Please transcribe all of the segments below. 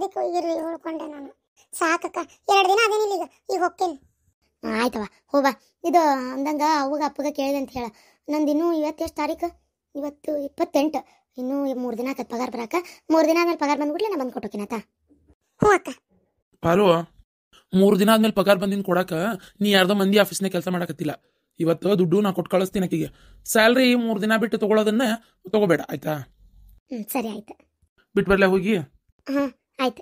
ಬೇಕು ಇರ್ಲಿ ಉಳ್ಕೊಂಡೆ ನಾನು. ಸಾಕಕ್ಕ 2 ದಿನ ಅದೇನಿಲ್ಲ ಈಗ ಹೋಗ್ತೇನೆ. ಆಯ್ತವ ಹೋಗ. ಇದು ಅಂದಂಗ ಅವಾಗ ಅಪ್ಪಗ ಕೇಳಿದೆ ಅಂತ ಹೇಳ. ನಂದು ಇನ್ನೂ ಇವತ್ತು ಎಷ್ಟು ತಾರೀಕು? ಇವತ್ತು 28. ಇನ್ನೂ 3 ದಿನ ಆಕತ್ ಪಗಾರ ಬರಾಕ. 3 ದಿನ ಆದ್ಮೇಲೆ ಪಗಾರ ಬಂದ್ಬಿಡ್ಲಿ, ನಾ ಬಂದು ಕೊಟ್ಟೋಕಿನತ. ಹ್ಞೂ ಅಕ್ಕ. ಪಾರು 3 ದಿನ ಆದ್ಮೇಲೆ ಪಗಾರ ಬಂದಿನ ಕೊಡಾಕ ನೀ ಯಾರ್ದೋ ಮಂದಿ ಆಫೀಸ್ನಾಗ ಕೆಲಸ ಮಾಡಕತ್ತಿಲ್ಲ. ಇವತ್ತು ದುಡ್ಡು ನಾ ಕೊಟ್ಟು ಕಳಿಸ್ತೀನಿ ಆಕಿಗೆ. ಸ್ಯಾಲ್ರಿ 3 ದಿನ ಬಿಟ್ಟು ತಗೊಳ್ಳೋದನ್ನ ತಗೋಬೇಡ ಆಯ್ತಾ? ಸರಿ ಆಯ್ತು. ಬಿಟ್ಟು ಬರ್ಲಾ ಹೋಗಿ? ಆಯ್ತು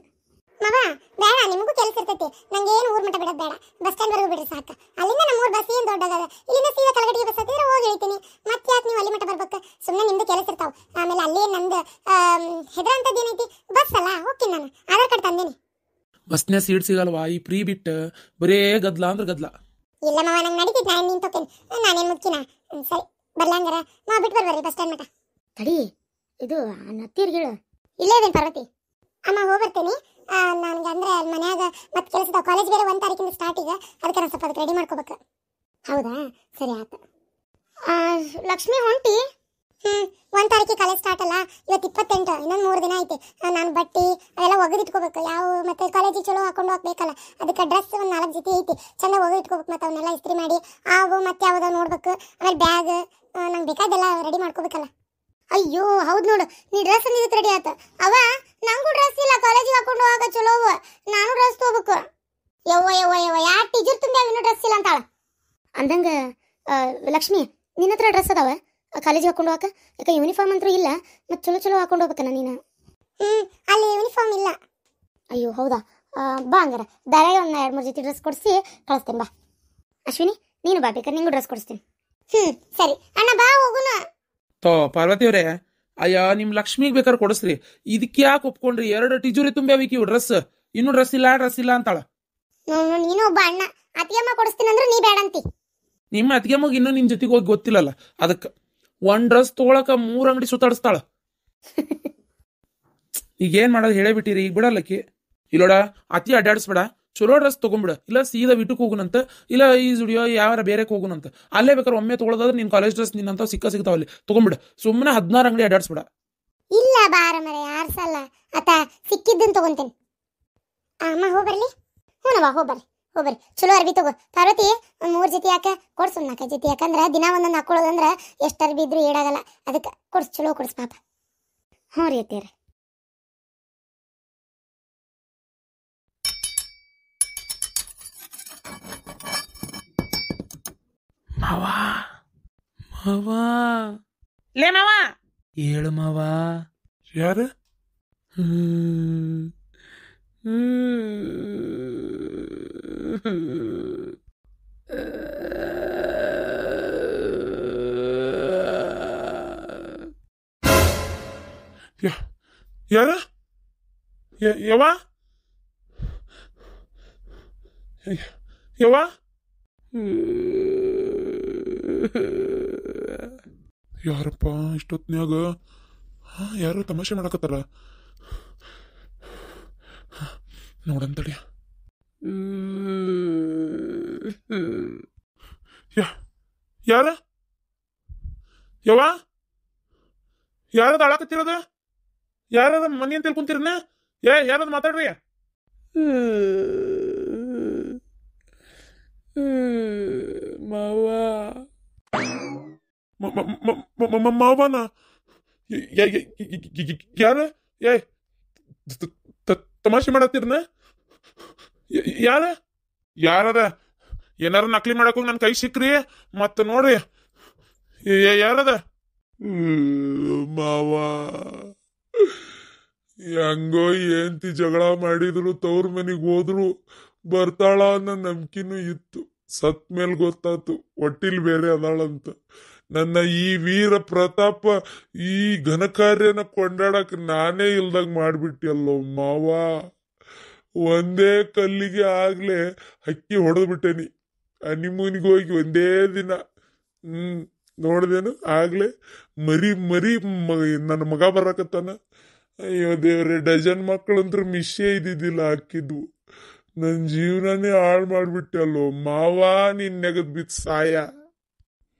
ಮವ. ಬೇಡ, ನಿಮಗೂ ಕೆಲಸ ಇರ್ತೈತಿ. ನಂಗೆ ಏನು ಊರ್ ಮಟ್ಟ ಬಿಡೋದು ಬೇಡ. ಬಸ್ ಸ್ಟ್ಯಾಂಡ್ ವರೆಗೂ ಬಿಡ್ರಿ ಸಾಕು. ಅಲ್ಲಿಂದ ನಮ್ಮೂರ್ ಬಸ್ ಏನು ದೊಡ್ಡದ, ಇಲ್ಲಿಂದ ಸೀದಾ ಕಲಗಟ್ಟಿಗೆ ಬಸ್ ಹತ್ತಿದ್ರೆ ಹೋಗಿ ಹೇಳ್ತೀನಿ. ಮತ್ತೆ ಯಾಕೆ ನೀವು ಅಲ್ಲಿ ಮಟ್ಟ ಬರ್ಬೇಕು? ಸುಮ್ಮನೆ ನಿಮ್ದು ಕೆಲಸ ಇರ್ತಾವ. ಆಮೇಲೆ ಅಲ್ಲಿ ನಂದು ಹೆದರಂತದ್ದು ಏನೈತಿ? ಬಸ್ ಅಲ್ಲ, ಹೋಗ್ತೀನಿ ನಾನು. ಆಧಾರ್ ಕಾರ್ಡ್ ತಂದೇನಿ. ಬಸ್ನ್ಯಾಗ ಸೀಟ್ ಸಿಗಲ್ವಾ? ಈ ಫ್ರೀ ಬಿಟ್ಟು ಬರೇ ಗದ್ಲ ಅಂದ್ರೆ ಗದ್ಲ. ಇಲ್ಲ ಮಾವ, ನಂಗೆ ನಡೀತಿತ್ತು. ನಾನು ನಿಂತು ಹೋಗ್ತೇನೆ. ನಾನೇನು ಮುಚ್ಚಿನ. ಸರಿ ಬರ್ಲಂಗಾರ ಮಾವ, ಬಿಟ್ಟು ಬರ್ಬರ್ರಿ ಬಸ್ ಸ್ಟ್ಯಾಂಡ್ ಮಟ್ಟ. ತಡಿ, ಇದು ನತ್ತೀರ್ಗೆ ಹೇಳು. ಇಲ್ಲೇ ಇದೇನು ಪಾರ್ವತಿ? ಅಮ್ಮ ಹೋಗ್ಬರ್ತೇನೆ. ನನಗೆ ಅಂದ್ರೆ ಅಲ್ಲಿ ಮನ್ಯಾಗ ಮತ್ತೆ ಕೆಲಸದ ಕಾಲೇಜ್ ಬೇರೆ 1 ತಾರೀಕಿಂದ ಸ್ಟಾರ್ಟ್ ಈಗ. ಅದಕ್ಕೆ ನಾನು ಸ್ವಲ್ಪ ಅದಕ್ಕೆ ರೆಡಿ ಮಾಡ್ಕೋಬೇಕು. ಹೌದಾ? ಸರಿ ಆಯ್ತು. ಲಕ್ಷ್ಮಿ ಹೊಂಟಿ? 1 ತಾರೀಕಿಗೆ ಕಾಲೇಜ್ ಸ್ಟಾರ್ಟ್ ಅಲ್ಲ. ಇವತ್ತು 28, ಇನ್ನೊಂದು 3 ದಿನ ಐತಿ. ನಾನು ಬಟ್ಟೆ ಅವೆಲ್ಲ ಒಗೆದಿಟ್ಕೋಬೇಕು. ಯಾವ ಮತ್ತೆ ಕಾಲೇಜಿಗೆ ಚಲೋ ಹಾಕೊಂಡು ಹೋಗ್ಬೇಕಲ್ಲ, ಅದಕ್ಕೆ ಡ್ರೆಸ್ ಒಂದು 4 ಜೊತೆ ಐತಿ. ಚಂದ ಒಗೆದಿಟ್ಕೋಬೇಕು. ಮತ್ತೆ ಅವನ್ನೆಲ್ಲ ಇಸ್ತ್ರಿ ಮಾಡಿ ಅವು ಮತ್ತೆ ಯಾವ್ದಾವ ನೋಡ್ಬೇಕು. ಆಮೇಲೆ ಬ್ಯಾಗ್ ನಂಗೆ ಬೇಕಾದೆಲ್ಲ ರೆಡಿ ಮಾಡ್ಕೋಬೇಕಲ್ಲ. ಅಯ್ಯೋ ಹೌದು ನೋಡು, ನೀ ಡ್ರೆಸ್ ಅಂದಿದ್ದು ರೆಡಿ ಆತ. ಅವ ನಂಗೂ ಡ್ರೆಸ್ ಇಲ್ಲ, ಕಾಲೇಜಿಗೆ ಹಾಕೊಂಡು ಹೋಗ ಚಲೋ. ನಾನು ಡ್ರೆಸ್ ತಗೋಬೇಕು. ಯವ್ವ ಯವ್ವ ಯವ್ವ, ಯಾ ಟೀಚರ್ ತುಂಬಿ ಇನ್ನೂ ಡ್ರೆಸ್ ಇಲ್ಲ ಅಂತಾಳ. ಅಂದಂಗ ಲಕ್ಷ್ಮಿ, ನಿನ್ನ ಹತ್ರ ಡ್ರೆಸ್ ಅದಾವ ಕಾಲೇಜಿಗೆ ಹಾಕೊಂಡು ಹೋಗಕ್ಕೆ? ಯಾಕೆ ಯೂನಿಫಾರ್ಮ್ ಅಂತೂ ಇಲ್ಲ. ಮತ್ತೆ ಚಲೋ ಚಲೋ ಹಾಕೊಂಡು ಹೋಗ್ಬೇಕನ್ನ ನೀನು? ಅಲ್ಲಿ ಯೂನಿಫಾರ್ಮ್ ಇಲ್ಲ. ಅಯ್ಯೋ ಹೌದಾ? ಬಾ ಹಂಗಾರ ದಾರ್ಯಾಗ ಒಂದು 2-3 ಜೊತೆ ಡ್ರೆಸ್ ಕೊಡಿಸಿ ಕಳಿಸ್ತೇನೆ. ಬಾ ಅಶ್ವಿನಿ, ನೀನು ಬಾ, ಬೇಕಾದ್ರೆ ನಿಂಗೂ ಡ್ರೆಸ್ ಕೊಡಿಸ್ತೀನಿ. ಸರಿ ಅಣ್ಣ, ಬಾ ಹೋಗುನ. ಪಾರ್ವತಿ ಅವರೇ, ಅಯ್ಯ ನಿಮ್ ಲಕ್ಷ್ಮಿಗೆ ಬೇಕಾದ್ರೆ ಕೊಡಿಸ್ರಿ. ಇದಕ್ಕೆ ಯಾಕೆ ಒಪ್ಕೊಂಡ್ರಿ? 2 ಟೀಚೂರಿ ತುಂಬ್ಯಾವಿಕಿವು ಡ್ರೆಸ್. ಇನ್ನೂ ಡ್ರೆಸ್ ಇಲ್ಲ ಅಂತಾಳ. ನೀನು ಒಬ್ಬ ಅಣ್ಣ, ಅತಿಯಮ್ಮ ಕೊಡಿಸ್ತೀನಿ ಅಂದ್ರೆ ನೀ ಬೇಡ ಅಂತಿ. ನಿಮ್ಮ ಅತ್ತಿಗೆ ಮಗ ಇನ್ನೂ ನಿನ್ ಜೊತೆಗೆ ಹೋಗಿ ಗೊತ್ತಿಲ್ಲಲ್ಲ, ಅದಕ್ಕೆ 1 ಡ್ರೆಸ್ ತಗೊಳಕ 3 ಅಂಗಡಿ ಸುತ್ತಾಡಿಸ್ತಾಳ. ಈಗ ಏನ್ ಮಾಡೋದು ಹೇಳೇ ಬಿಟ್ಟಿರಿ. ಈಗ ಬಿಡಲ್ಲಕ್ಕಿ ಇಲ್ಲೋಡ, ಅತಿ ಅಡ್ಡಾಡಿಸ್ಬೇಡ. ಚಲೋ ಡ್ರೆಸ್ ತಗೊಂಬಿಡ. ಇಲ್ಲ ಸೀದಾ ವಿಟಕ್ಕೆ ಹೋಗುನಂತ, ಇಲ್ಲ ಈ ಜುಡಿಯೋ ಯಾವಾರ ಬೇರೆ ಹೋಗುನಂತ. ಅಲ್ಲೇ ಬೇಕಾದ್ರೆ ಒಮ್ಮೆ ತಗೊಳ್ಳೋದಾದ್ರೆ ನಿನ್ ಕಾಲೇಜ್ ಡ್ರೆಸ್ ನಿನ್ನಂತ ಸಿಗ್ತಾವಲ್ಲಿ ತಗೊಂಬಿಡ. ಸುಮ್ಮನೆ 16 ಅಂಗಡಿ ಅಡ್ಡಾಡಿಸ್ಬೇಡ. ಇಲ್ಲ ಬಾರ ಮರೆ, ಯಾರ್ಸಲ್ಲ ಆತ. ಸಿಕ್ಕಿದ್ದನ್ ತಗೊಂತೇನೆ. ಅಮ್ಮ ಹೋಗ್ಬರ್ಲಿ? ಹ್ಞೂನವ್ವ, ಹೋಗ್ಬರ್ರಿ. ಚಲೋ ಅರ್ಬಿ ತಗೋ ಪಾರ್ವತಿ. 3 ಜೊತೆ ಯಾಕೆ ಕೊಡ್ಸು, 4 ಜೊತೆ. ಯಾಕಂದ್ರೆ ದಿನ ಒಂದೊಂದು ಹಾಕೊಳ್ಳೋದಂದ್ರೆ ಎಷ್ಟು ಅರ್ಬಿ ಇದ್ರು ಏಡಾಗಲ್ಲ. ಅದಕ್ಕೆ ಕೊಡ್ಸು, ಚಲೋ ಕೊಡ್ಸು ಪಾಪ. ಹ್ಞೂ ರೀ ಅತ್ತೀರಿ. ಮಾವ ಲೇ ಮಾವ, ಹೇಳು ಮಾವ. ಯಾರ? ಯಾರ? ಯವ್ವ ಯವ್ವ, ಯಾರಪ್ಪ ಇಷ್ಟೊತ್ನ್ಯಾಗ? ಯಾರು ತಮಾಷೆ ಮಾಡಕತ್ತಾರ? ನೋಡಂತಡಿ. ಯಾರ? ಯವ್ವ, ಯಾರದ ಅಳಕತ್ತಿರೋದ? ಯಾರದ ಮನಿ ಅಂತ ತಿಳ್ಕೊಂತೀರನ? ಯಾರದ ಮಾತಾಡ್ರಿ? ಮಾವ, ಮಾವನ ಯಾರ? ತಮಾಷೆ ಮಾಡತ್ತೀರನ? ಯಾರದ? ಏನಾರ ನಕಲಿ ಮಾಡಕ್ ನನ್ ಕೈ ಸಿಕ್ಕ್ರಿ ಮತ್ತ ನೋಡ್ರಿ. ಯಾರದ? ಮಾವ, ಹೆಂಗೋ ಏಂತಿ ಜಗಳ ಮಾಡಿದ್ರು, ತವ್ರ ಮನಿಗ್ ಹೋದ್ರು ಬರ್ತಾಳ ಅನ್ನೋ ನಂಬಿಕೆನೂ ಇತ್ತು. ಸತ್ ಮೇಲ್ ಗೊತ್ತಾತು ಒಟ್ಟಿಲ್ ಬೇರೆ ಅದಾಳಂತ. ನನ್ನ ಈ ವೀರ ಪ್ರತಾಪ, ಈ ಘನಕಾರ್ಯನ ಕೊಂಡಾಡಕ್ ನಾನೇ ಇಲ್ದಾಗ ಮಾಡ್ಬಿಟ್ಟಿಯಲ್ಲೋ ಮಾವ. ಒಂದೇ ಕಲ್ಲಿಗೆ ಆಗ್ಲೇ ಹಕ್ಕಿ ಹೊಡೆದ್ ಬಿಟ್ಟೇನಿ. ಹನಿಮೂನಿಗೆ ಹೋಗಿ ಒಂದೇ ದಿನ ನೋಡ್ದೇನು ಆಗ್ಲೇ ಮರಿ ನನ್ನ ಮಗ ಬರಕತ್ತಾನ. ಅಯ್ಯೋ ದೇವ್ರೆ, ಡಜನ್ ಮಕ್ಕಳಂತ್ರ ಮಿಸ್ಸೇ ಇದ್ದಿದ್ದಿಲ್ಲ ಹಾಕಿದ್ವು. ನನ್ನ ಜೀವನನೇ ಹಾಳು ಮಾಡ್ಬಿಟ್ಟೆ ಅಲ್ಲೋ ಮಾವ. ನಿನ್ ನೆಗದ್ ಬಿತ್ ಸಾಯ.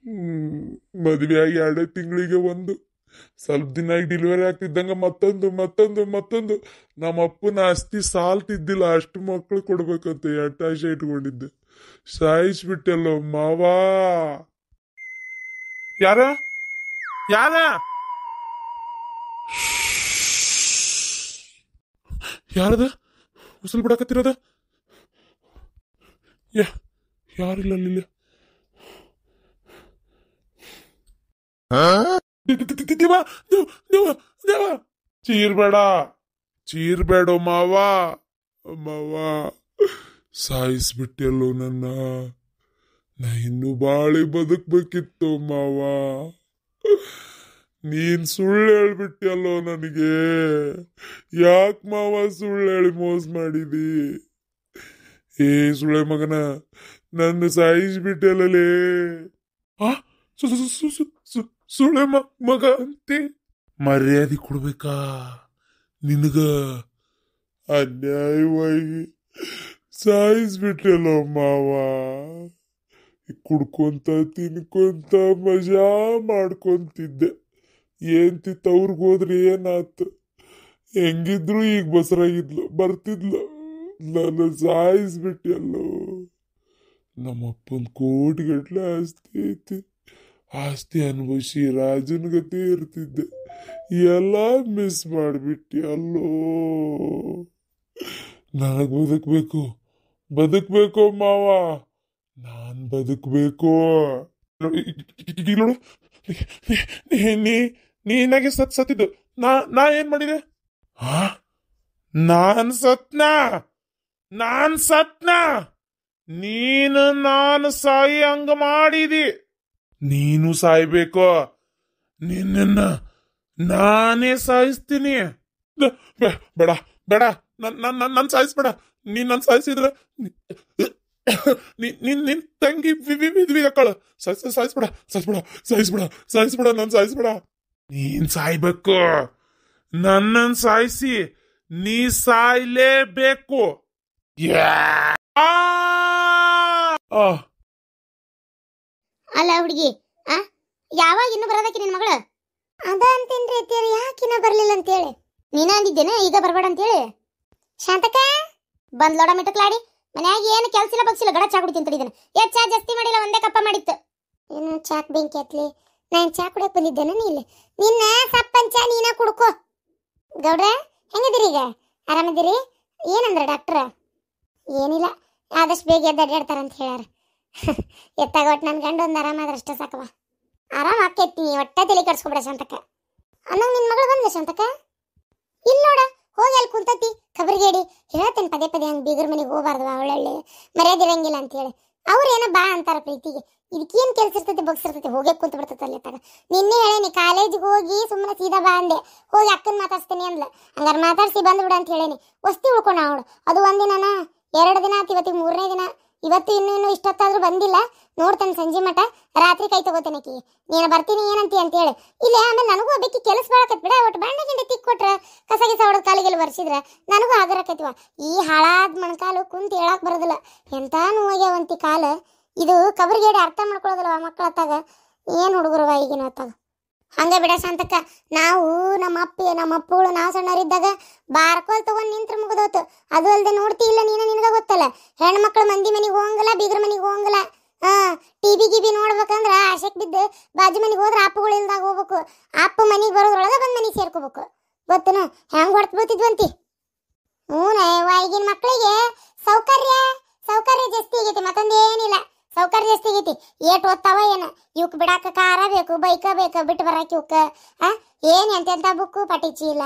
ಮದ್ವೆ ಆಗಿ 2 ತಿಂಗಳಿಗೆ ಒಂದು ಸ್ವಲ್ಪ ದಿನ ಡೆಲಿವರಿ ಆಗ್ತಿದ್ದಂಗ ಮತ್ತೊಂದು ನಮ್ಮ ಅಪ್ಪನ ಆಸ್ತಿ ಸಾಲ್ತಿದ್ದಿಲ್ಲ, ಅಷ್ಟು ಮಕ್ಳು ಕೊಡ್ಬೇಕಂತ ಆಶೆ ಇಟ್ಕೊಂಡಿದ್ದೆ. ಸಾಯಿಸ್ಬಿಟ್ಟಲ್ಲೋ ಮಾವಾ. ಯಾರ ಯಾರ ಯಾರದ ಉಸಿರು ಬಿಡಕತ್ತಿರೋದ? ಯಾರಿಲ್ಲ ಅಲ್ಲಿ. ಚೀರ್ಬೇಡ ಮಾವಾ. ಸಾಯಿಸ್ಬಿಟ್ಟೆಲ್ಲೋ ನನ್ನ. ನಾ ಇನ್ನು ಬಾಳಿ ಬದುಕ್ಬೇಕಿತ್ತು ಮಾವ. ನೀನ್ ಸುಳ್ಳು ಹೇಳ್ಬಿಟ್ಟಲ್ಲೋ ನನಗೆ. ಯಾಕೆ ಮಾವ ಸುಳ್ಳು ಹೇಳಿ ಮೋಸ ಮಾಡಿದಿ? ಏ ಸುಳ್ಳೆ ಮಗನ, ನನ್ನ ಸಾಯಿಸ್ಬಿಟ್ಟಲ್ಲೇ. ಸುಳ್ಳೆ ಮಗ ಅಂತೆ. ಮರ್ಯಾದೆ ಕೊಡ್ಬೇಕಾ ನಿನಗ? ಅನ್ಯಾಯವಾಗಿ ಸಾಯಿಸ್ಬಿಟ್ಟಲ್ಲೋ ಮಾವ. ಕುಡ್ಕೊಂತ ತಿನ್ಕೊಂತ ಮಜಾ ಮಾಡ್ಕೊಂತಿದ್ದೆ. ಏಂತಿ ತವ್ರಿಗೆ ಹೋದ್ರೆ ಏನಾತು? ಹೆಂಗಿದ್ರು ಈಗ ಬಸರಾಗಿದ್ಲು, ಬರ್ತಿದ್ಲು. ನಾನು ಸಾಯಿಸ್ಬಿಟ್ಟಲ್ಲೋ. ನಮ್ಮಪ್ಪನ ಕೋಟಿಗಟ್ಲೆ ಆಸ್ತಿ ಐತಿ. ಆಸ್ತಿ ಅನುಭವಿಸಿ ರಾಜನ ಗತಿ ಇರ್ತಿದ್ದೆ. ಎಲ್ಲ ಮಿಸ್ ಮಾಡಿಬಿಟ್ಟಿ ಅಲ್ಲೋ. ನನಗೆ ಬದುಕ್ಬೇಕು ಮಾವ. ನಾನ್ ಬದುಕ್ಬೇಕು. ನೋಡು, ನೀನಾಗೆ ಸತ್ತಿದ್ದು. ನಾ ಏನ್ ಮಾಡಿದೆ? ನಾನ್ ಸತ್ನ. ನೀನು ನಾನು ಸಾಯಿ ಹಂಗ ಮಾಡಿದಿ. ನೀನು ಸಾಯ್ಬೇಕು. ನಿನ್ನ ನಾನೇ ಸಾಯಿಸ್ತೀನಿ. ಬೇಡ ನನ್ ಸಾಯಿಸ್ಬೇಡ. ನೀನ್ ನನ್ ಸಾಯಿಸಿದ್ರ ನಿನ್ ತಂಗಿ ವಿಧವಿದಕ್ಕಳು. ಸಾಯಿಸ್ಬೇಡ ನನ್ ಸಾಯಿಸ್ಬೇಡ. ನೀನ್ ಸಾಯ್ಬೇಕು. ನನ್ನನ್ ಸಾಯಿಸಿ ನೀ ಸಾಯ್ಲೇಬೇಕು. ಅಲ್ಲ ಹುಡುಗಿ, ಯಾವಾಗ ಇನ್ನು ಬರೋದಕ್ಕೆ ನಿನ್ ಮಗಳು? ಅದ ಅಂತೇನ್ರಿ ಅತ್ತಿಯರು, ಯಾಕಿನ್ನ ಬರ್ಲಿಲ್ಲ ಅಂತೇಳಿ. ನೀನ ಅಂದಿದ್ದೇನೆ ಈಗ ಬರ್ಬೇಡ ಅಂತೇಳಿ. ಶಾಂತಕ ಬಂದ್ಲೋಡ ಮಿಟಕ್ಲಾಡಿ. ಮನ್ಯಾಗ ಏನು ಕೆಲ್ಸಿಲ್ಲ ಬಗ್ಸಿಲ್ಲ, ಗಡ ಚಾ ಕುಡಿತೀನಿ ತಡಿದ್ದೇನೆ. ಚಾ ಜಾಸ್ತಿ ಮಾಡಿಲ್ಲ, ಒಂದೇ ಕಪ್ಪ ಮಾಡಿತ್ತು. ಏನು ಚಾಕ್ ಬೆಂಕಿ ಹತ್ಲಿ? ನಾನು ಚಾ ಕುಡಿಯಕ್ ಬಂದಿದ್ದೇನೆ. ಇಲ್ಲಿ ನಿನ್ನ ಸಪ್ಪನ್ ಚಾ ನೀನ ಕುಡ್ಕೋ. ಗೌಡ್ರ ಹೆಂಗದಿರಿ? ಈಗ ಆರಾಮದಿರಿ? ಏನಂದ್ರ ಡಾಕ್ಟ್ರ? ಏನಿಲ್ಲ, ಆದಷ್ಟು ಬೇಗ ಎದ್ದು ಅಡ್ಡಾಡ್ತಾರಂತ ಹೇಳ್ಯಾರ. ಎತ್ತಾಗ ಒಟ್ಟು ನನ್ನ ಗಂಡ ಒಂದು ಆರಾಮಾದ್ರೆ ಅಷ್ಟೇ ಸಾಕವ. ಆರಾಮ ಆಕೈತಿ, ಒಟ್ಟೆ ತಲೆ ಕಟ್ಸ್ಕೊಬಿಡ ಶಾಂತಕ್ಕ. ಅನ್ನಂಗ ನಿನ್ ಮಗಳು ಬಂದ ಶಾಂತಕ್ಕ? ಇಲ್ಲ ನೋಡ, ಹೋಗಿ ಅಲ್ಲಿ ಕುಂತತಿ ಕಬರ್ಗೇಡಿ. ಹೇಳ್ತೇನೆ ಪದೇ ಹಂಗೆ ಬೀಗರ ಮನೆಗೆ ಹೋಗ್ಬಾರ್ದು, ಒಳ್ಳೊಳ್ಳೆ ಮರ್ಯಾದಿರಂಗಿಲ್ಲ ಅಂತ ಹೇಳಿ. ಅವ್ರೇನ ಬಾ ಅಂತಾರ ಪ್ರೀತಿಗೆ. ಇದಕ್ಕೇನು ಕೆಲಸ ಇರ್ತೈತಿ, ಬಗ್ಸಿರ್ತೈತಿ, ಹೋಗೇ ಕುಂತ ಬಿಡ್ತೈತೆ ಅಲ್ಲಿ ತಗ. ನಿನ್ನೆ ಹೇಳೇನಿ ಕಾಲೇಜಿಗೆ ಹೋಗಿ ಸುಮ್ಮನೆ ಸೀದಾ ಬಾ ಅಂದೆ. ಹೋಗಿ ಅಕ್ಕನ ಮಾತಾಡ್ಸ್ತೀನಿ ಅಂದ್ಲ. ಹಂಗಾರೆ ಮಾತಾಡ್ಸಿ ಬಂದ್ಬಿಡ ಅಂತ ಹೇಳೇನಿ. ವಸ್ತಿ ಉಳ್ಕೊಂಡ ಅವಳು. ಅದು ಒಂದಿನ 2 ದಿನ ಆಯ್ತು, ಇವತ್ತಿಗೆ 3ನೇ ದಿನ. ಇವತ್ತು ಇನ್ನೂ ಇಷ್ಟೊತ್ತಾದ್ರೂ ಬಂದಿಲ್ಲ. ನೋಡ್ತಾನೆ ಸಂಜೆ ಮಠ, ರಾತ್ರಿ ಕೈ ತಗೋತಾನಕಿ. ನೀನು ಬರ್ತೀನಿ ಏನಂತಿ ಅಂತೇಳಿ. ಇಲ್ಲ ಆಮೇಲೆ ನನಗೂ ಬೇಕಿ ಕೆಲಸ ಬಾಳಕತ್ ಬಿಡ. ಒಟ್ಟು ಬಾಂಡೆ ಗಿಂಡೆ ತಿಕ್ಕೊಟ್ರ ಕಸ ಗಿಸ ಹೊಡೆದು ಕಾಲಿಗೆಲ್ಲ ಬರ್ಸಿದ್ರ ನನಗೂ ಆಗರಕೈತಿವ. ಈ ಹಾಳಾದ ಮಣ್ಕಾಲು ಕುಂತ ಹೇಳಕ್ ಬರೋದಿಲ್ಲ. ಎಂತ ನೋವಾಗ್ಯಾವಂತಿ ಕಾಲು. ಇದು ಕಬರ್ಗೇಡಿ ಅರ್ಥ ಮಾಡ್ಕೊಳ್ಳೋದಿಲ್ಲ ಮಕ್ಕಳ ಹೊತ್ತಾಗ. ಏನು ಹುಡುಗರವ ಈಗಿನ ಹೊತ್ತಾಗ. ಹಂಗ ಬಿಡ ಶಾಂತಕ್ಕ. ನಾವು ನಮ್ಮ ಅಪ್ಪಗಳು ನಾವು ಸಣ್ಣವರಿದ್ದಾಗ ಬಾರ್ಕೋಲ್ ತಗೊಂಡ್ ನಿಂತ್ರ ಮುಗಿದೋತು. ಅದು ಅಲ್ದೆ ನೋಡ್ತಿ ಇಲ್ಲ ನೀನ, ನಿನಗ ಗೊತ್ತಲ್ಲ, ಹೆಣ್ಮಕ್ಳು ಮಂದಿ ಮನೆಗೆ ಹೋಗಂಗಿಲ್ಲ, ಬೀಗ್ರ ಮನೆಗೆ ಹೋಗಂಗಿಲ್ಲ. ಟಿವಿ ನೋಡ್ಬೇಕಂದ್ರ ಆಶೆಕ್ ಬಿದ್ದು ಬಾಜು ಮನೆಗೆ ಹೋದ್ರೆ ಅಪ್ಪಗಳು ಇಲ್ದಾಗ ಹೋಗ್ಬೇಕು. ಅಪ್ಪ ಮನೆಗೆ ಬರೋದ್ರೊಳಗ ಬಂದ್ ಮನೆಗೆ ಸೇರ್ಕೋಬೇಕು. ಗೊತ್ತನ ಹೆಂಗ್ ಹೊಡ್ತ ಬೀಳ್ತಿದ್ವಂತಿ. ಈಗಿನ ಮಕ್ಕಳಿಗೆ ಸೌಕರ್ಯ ಜಾಸ್ತಿ ಆಗೈತಿ, ಮತ್ತೊಂದೇನಿಲ್ಲ. ಸೌಕರ್ಯ ಜಾಸ್ತಿ ಆಗೈತಿ. ಏಟ್ ಓದ್ತಾವ ಏನ ಇವಕ್ ಬಿಡಾಕ ಕಾರ ಬೇಕು, ಬೈಕ ಬೇಕು, ಬಿಟ್ಟು ಬರಾಕ ಇವಕ್ಕ ಏನ್ ಎಂತೆಂತ ಬುಕ್ಕು ಪಟಿ ಚೀಲ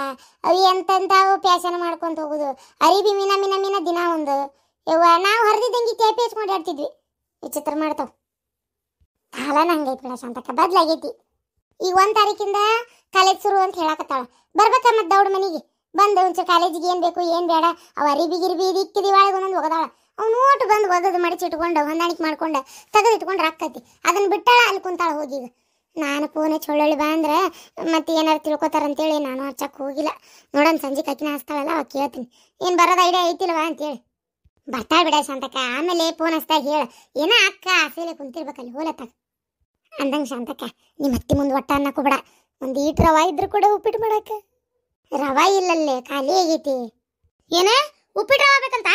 ಅವು ಎಂತೆಂತಾವು ಪ್ಯಾಶನ್ ಮಾಡ್ಕೊಂತ ಹೋಗುದು. ಅರಿಬಿ ಮಿನ ದಿನ ಒಂದು. ಯವ್ವ ನಾವು ಹರಿದಿದ್ದಂಗೆ ತೇಪಿ ಹಚ್ಕೊಂಡು ಆಡ್ತಿದ್ವಿ. ವಿಚಿತ್ರ ಮಾಡ್ತಾವ. ಕಾಲನ ಹಂಗೈತಿ ಬಿಡ ಶಾಂತಕ್ಕ, ಬದ್ಲಾಗೈತಿ. ಈಗ 1 ತಾರೀಕಿಂದ ಕಾಲೇಜ್ ಶುರು ಅಂತ ಹೇಳಕತ್ತಾಳ. ಬರ್ಬೇಕ ಮತ್ ದೌಡ್ ಮನಿಗೆ ಬಂದು ಒಂಚೂರು ಕಾಲೇಜಿಗೆ ಏನ್ ಬೇಕು ಏನ್ ಬೇಡ ಅವ ಅರಿಬಿ ದಿಕ್ಕಿ ದಿವಾಳಿಗೆ ಒಂದೊಂದು ಒಗದಾಳ. ಅವ್ನು ನೋಟು ಬಂದು ಒಗದು ಮಡಿಚಿಟ್ಕೊಂಡು ಹೊಂದಾಣಿಕೆ ಮಾಡ್ಕೊಂಡು ತೆಗೆದಿಟ್ಕೊಂಡ್ರೆ ಆಕ್ಕೈತಿ. ಅದನ್ನ ಬಿಟ್ಟಾಳ, ಅಲ್ಲಿ ಕುಂತಾಳ ಹೋಗಿ. ಈಗ ನಾನು ಫೋನ್ ಚೊಳ್ಳೊಳ್ಳಿ ಬಾ ಅಂದ್ರೆ ಮತ್ತೆ ಏನಾರು ತಿಳ್ಕೊತಾರಂತೇಳಿ ನಾನು ಹಚ್ಚಕ್ಕೆ ಹೋಗಿಲ್ಲ. ನೋಡೋಣ ಸಂಜೆ ಕಕ್ಕಿನ ಹಚ್ತಾಳಲ್ಲ ಅವಾಗ ಕೇಳ್ತೀನಿ, ಏನು ಬರೋದು ಐಡಿಯಾ ಐತಿಲ್ವಾ ಅಂತೇಳಿ. ಬರ್ತಾಳ ಬಿಡ ಶಾಂತಕ್ಕ. ಆಮೇಲೆ ಫೋನ್ ಹಚ್ತಾಗ ಹೇಳ, ಏನೋ ಅಕ್ಕ ಆಸೆಲೆ ಕುಂತಿರ್ಬೇಕಲ್ಲಿ ಹೋಲತ್ತಾಗ ಅಂದಂಗೆ. ಶಾಂತಕ್ಕ ನಿಮ್ಮ ಅತ್ತಿ ಮುಂದೆ ಒಟ್ಟ ಅನ್ನಕ್ಕೂ ಬಿಡ. ಒಂದು ಈಟ್ ರವಾ ಇದ್ರು ಕೂಡ ಉಪ್ಪಿಟ್ಟು ಮಾಡಕ ರವಾ ಇಲ್ಲಲ್ಲೇ ಖಾಲಿ ಆಗೈತಿ. ಏನ ಉಪ್ಪಿಟ್ಟು ರವಾ ಬೇಕಂತ?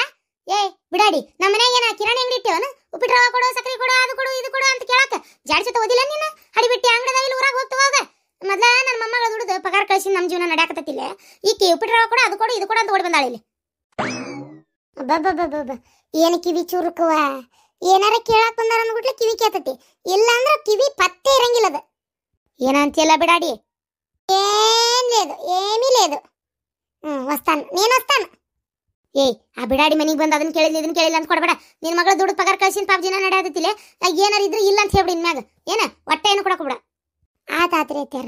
ಏ ಬಿಡಾಡಿ, ನಮ್ಮ ಮನ್ಯಾಗ ಏನ ಕಿರಾಣಿ ಅಂಗಡಿ ಇಟ್ಟೇವನ? ಉಪ್ಪಿಟ್ಟು ರವಾ ಕೊಡು, ಸಕ್ಕರೆ ಕೊಡು, ಅದು ಕೊಡು, ಇದು ಕೊಡು ಅಂತ ಕೇಳಾಕ ಜಾಡ್ಸತ ಓದಿಲ್ಲ ನೀನು? ಹಡಿಬಿಟ್ಟಿ ಅಂಗಡಿದಾಗ ಇಲ್ಲಿ ಊರಾಗ ಹೋಗ್ತಾ ಹೋಗ. ಮೊದ್ಲ ನನ್ನ ಮೊಮ್ಮಗಳ ದುಡ್ದು ಪಗಾರ ಕಳಿಸಿ ನಮ್ಮ ಜೀವನ ನಡೆಯಾಕತ್ತಿಲ್ಲ. ಈಕಿ ಉಪ್ಪಿಟ್ಟು ರವಾ ಕೊಡು, ಅದು ಕೊಡು, ಇದು ಕೊಡು ಅಂತ ಓಡಿ ಬಂದಾಳ ಇಲ್ಲಿ. ಅಬ್ಬಬ್ಬಬ್ಬಬ್ಬ, ಏನು ಕಿವಿ ಚುರುಕವ. ಏನಾರ ಕೇಳಾಕ್ ಬಂದಾರ ಅಂದ್ಬಿಟ್ಲೆ ಕಿವಿ ಕೇತತಿ, ಇಲ್ಲ ಅಂದ್ರ ಕಿವಿ ಪತ್ತೆ ಇರಂಗಿಲ್ಲ. ಅದ ಏನಂತಿಲ್ಲ ಬಿಡಾಡಿ, ಏನ್ ಲೇದು, ಏಮಿ ಲೇದು. ವಸ್ತಾನ ನೀನ್ ವಸ್ತಾನ. ಏಯ್ ಆ ಬಿಡಾಡಿ ಮನಿಗೆ ಬಂದು ಅದನ್ನ ಕೇಳಿಲ್ಲ ಇದನ್ನ ಕೇಳಿಲ್ಲ ಅಂತ ಕೊಡಬೇಡ. ನಿನ್ ಮಗಳ ದುಡ್ಡು ಪಗಾರ ಕಳ್ಸಿನ ಪಾಪ ಜನ ನಡೆಯತ್ತಿಲ್ಲ. ಏನಾರ ಇದ್ರೆ ಇಲ್ಲ ಅಂತ ಹೇಳ್ಬಿಡಿ ಇನ್ಮ್ಯಾಗ. ಏನ ಒಟ್ಟೆ ಏನು ಕೊಡಕ್ ಬಿಡ. ಆತಾತ್ರಿ ಅತ್ಯಾರ.